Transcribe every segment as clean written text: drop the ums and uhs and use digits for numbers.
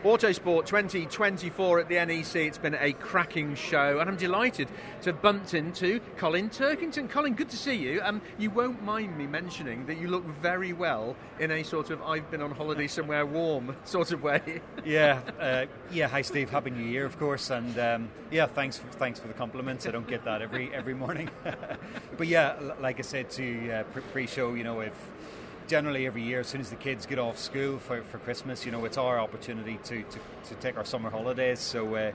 Autosport 2024 at the NEC. It's been a cracking show, and I'm delighted to have bumped into Colin Turkington. Colin, good to see you. You won't mind me mentioning that you look very well in a sort of I've been on holiday somewhere warm sort of way. Yeah. Hi, Steve. Happy New Year, of course. And thanks for the compliments. I don't get that every morning. But yeah, like I said to pre-show, if generally every year, as soon as the kids get off school for Christmas, it's our opportunity to take our summer holidays. So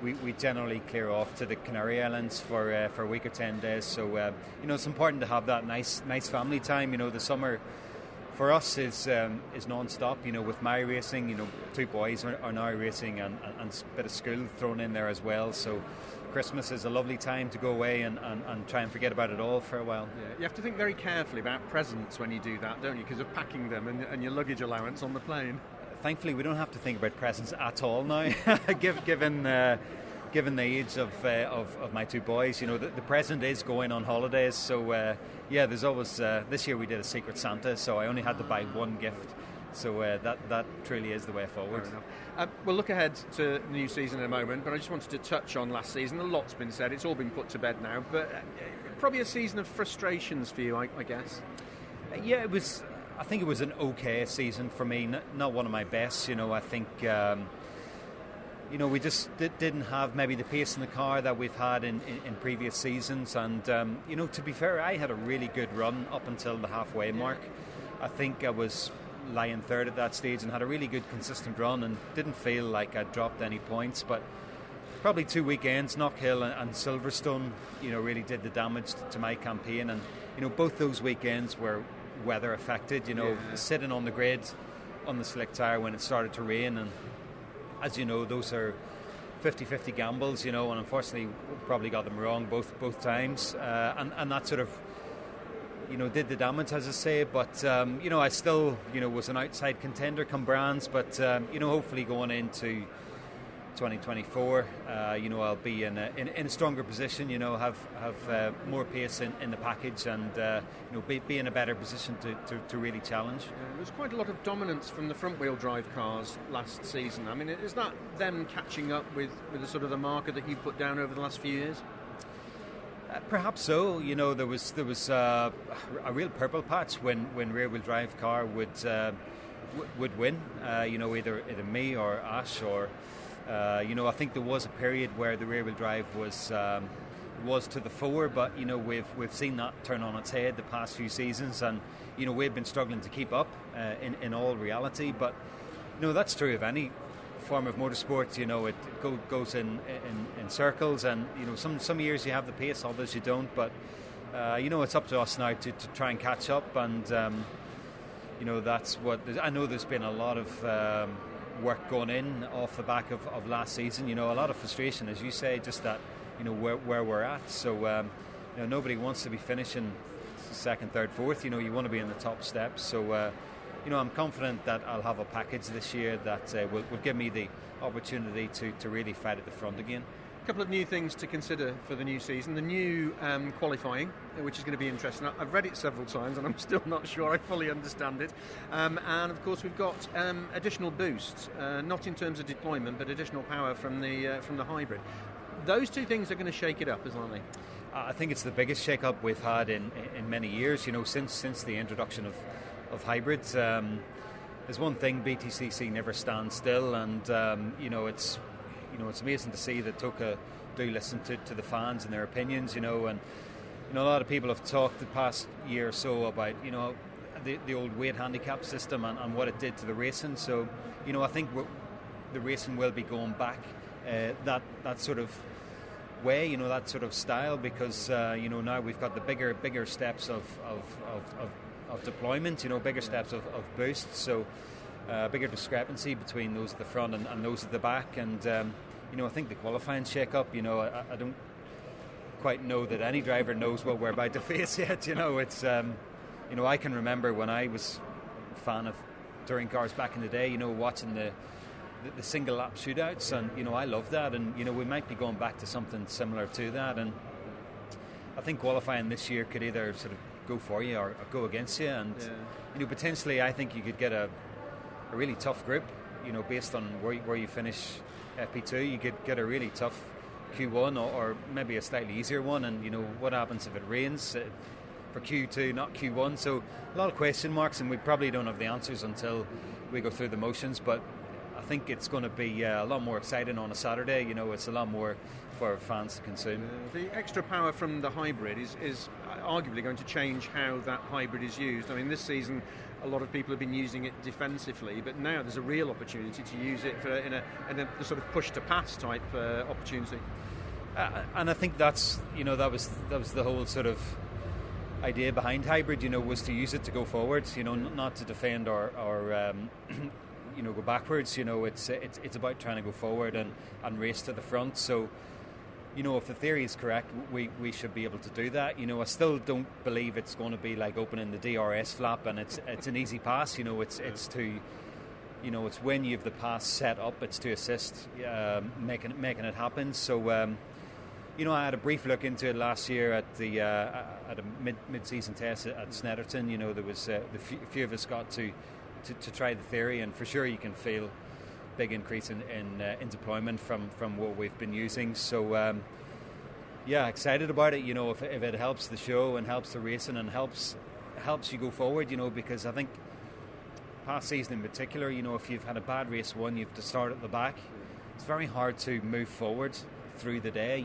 we generally clear off to the Canary Islands for a week or 10 days. So it's important to have that nice family time. The summer for us is non-stop. With my racing, 2 boys are now racing and a bit of school thrown in there as well. So Christmas is a lovely time to go away and try and forget about it all for a while. Yeah, you have to think very carefully about presents when you do that, don't you? Because of packing them and your luggage allowance on the plane. Thankfully, we don't have to think about presents at all now, given the age of my 2 boys. The present is going on holidays. So there's always this year we did a Secret Santa, so I only had to buy 1 gift. So that truly is the way forward. We'll look ahead to the new season in a moment, but I just wanted to touch on last season. A lot's been said, it's all been put to bed now, but probably a season of frustrations for you, I guess. Yeah, it was. I think it was an okay season for me, not one of my best. I think we just didn't have maybe the pace in the car that we've had in previous seasons. And to be fair, I had a really good run up until the halfway mark. I think I was lying third at that stage and had a really good consistent run and didn't feel like I'd dropped any points, but probably 2 weekends, Knockhill and Silverstone, really did the damage to my campaign. And both those weekends were weather affected, sitting on the grid on the slick tyre when it started to rain, and as you know, those are 50-50 gambles, and unfortunately probably got them wrong both times, and that sort of did the damage, as I say. But I still was an outside contender come Brands, but hopefully going into 2024 I'll be in a stronger position, have more pace in the package, and be in a better position to really challenge. There was quite a lot of dominance from the front wheel drive cars last season. I mean, is that them catching up with the sort of the marker that you've put down over the last few years? Perhaps so. There was a real purple patch when rear wheel drive car would win. Either me or Ash or. I think there was a period where the rear wheel drive was to the fore, but we've seen that turn on its head the past few seasons, and we've been struggling to keep up in all reality. But that's true of any form of motorsport. It goes in circles, and some years you have the pace, others you don't. But it's up to us now to try and catch up, and that's what I know. There's been a lot of work going in off the back of last season. A lot of frustration, as you say, just that where we're at. So nobody wants to be finishing second, third, fourth. You want to be in the top steps. So I'm confident that I'll have a package this year that will give me the opportunity to really fight at the front again. A couple of new things to consider for the new season. The new qualifying, which is going to be interesting. I've read it several times and I'm still not sure I fully understand it. And of course we've got additional boost, not in terms of deployment, but additional power from the hybrid. Those 2 things are going to shake it up, aren't they? I think it's the biggest shake-up we've had in many years. Since the introduction of hybrids. There's one thing, BTCC never stands still, and it's amazing to see that TOCA do listen to the fans and their opinions, and a lot of people have talked the past year or so about the old weight handicap system and what it did to the racing. So I think the racing will be going back that sort of way, that sort of style, because now we've got the bigger steps of deployment, bigger steps of boost, so bigger discrepancy between those at the front and those at the back. And I think the qualifying shake-up, I don't quite know that any driver knows what we're about to face yet. It's I can remember when I was a fan of touring cars back in the day, watching the single lap shootouts, and I love that, and we might be going back to something similar to that. And I think qualifying this year could either sort of go for you or go against you, and potentially I think you could get a really tough group based on where you finish FP2, you get a really tough Q1 or maybe a slightly easier one, and what happens if it rains for Q2, not Q1. So a lot of question marks, and we probably don't have the answers until we go through the motions, but I think it's going to be a lot more exciting on a Saturday. It's a lot more for fans to consume. The extra power from the hybrid is arguably going to change how that hybrid is used. I mean, this season a lot of people have been using it defensively, but now there's a real opportunity to use it in a sort of push to pass type opportunity. And I think that's that was the whole sort of idea behind hybrid. Was to use it to go forwards. Not to defend or go backwards. It's about trying to go forward and race to the front. So if the theory is correct, we should be able to do that. I still don't believe it's going to be like opening the DRS flap and it's an easy pass. It's to it's when you have the pass set up, it's to assist making it happen. So I had a brief look into it last year at a mid-season test at Snetterton. There was a few of us got to try the theory, and for sure you can feel big increase in deployment from what we've been using. So excited about it. If it helps the show and helps the racing and helps you go forward, because I think past season in particular, if you've had a bad race one, you have to start at the back. It's very hard to move forward through the day.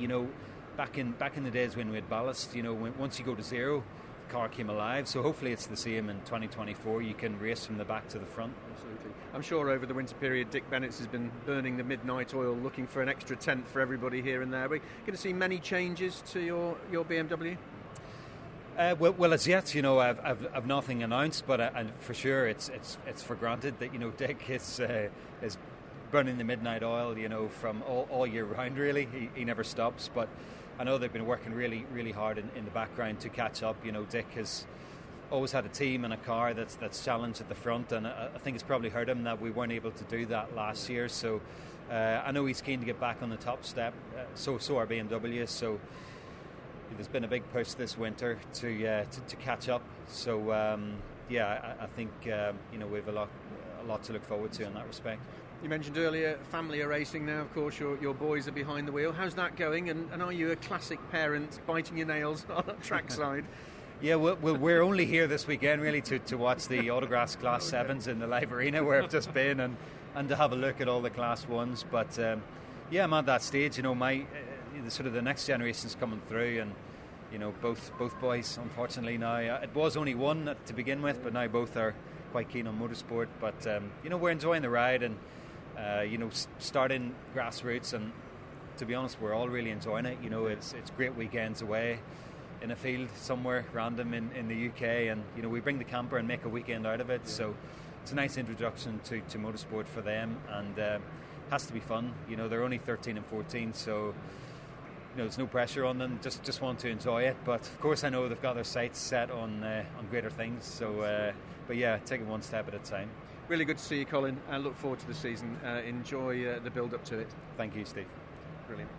Back in the days when we had ballast, once you go to zero, the car came alive. So hopefully it's the same in 2024. You can race from the back to the front. Absolutely. I'm sure over the winter period, Dick Bennett has been burning the midnight oil, looking for an extra tenth for everybody here and there. We're going to see many changes to your BMW. Well, as yet, I've nothing announced, but for sure, it's for granted that Dick is burning the midnight oil, from all year round. Really, he never stops. But I know they've been working really, really hard in the background to catch up. Dick has always had a team and a car that's challenged at the front, and I think it's probably hurt him that we weren't able to do that last year. So I know he's keen to get back on the top step. So are BMW. So there's been a big push this winter to catch up. So I think we have a lot to look forward to in that respect. You mentioned earlier family are racing now. Of course, your boys are behind the wheel. How's that going? And are you a classic parent biting your nails on a trackside? Yeah, well, we're only here this weekend really to watch the Autographs Class 7s in the live arena where I've just been and to have a look at all the Class 1s. But I'm at that stage. The next generation's coming through, and both boys, unfortunately now. It was only one to begin with, but now both are quite keen on motorsport. But we're enjoying the ride and starting grassroots, and to be honest, we're all really enjoying it. It's great weekends away in a field somewhere random in the UK, and we bring the camper and make a weekend out of it. Yeah. So it's a nice introduction to motorsport for them, and has to be fun. They're only 13 and 14, so there's no pressure on them. Just want to enjoy it. But of course, I know they've got their sights set on greater things. So, take it one step at a time. Really good to see you, Colin. I look forward to the season. Enjoy the build up to it. Thank you, Steve. Brilliant.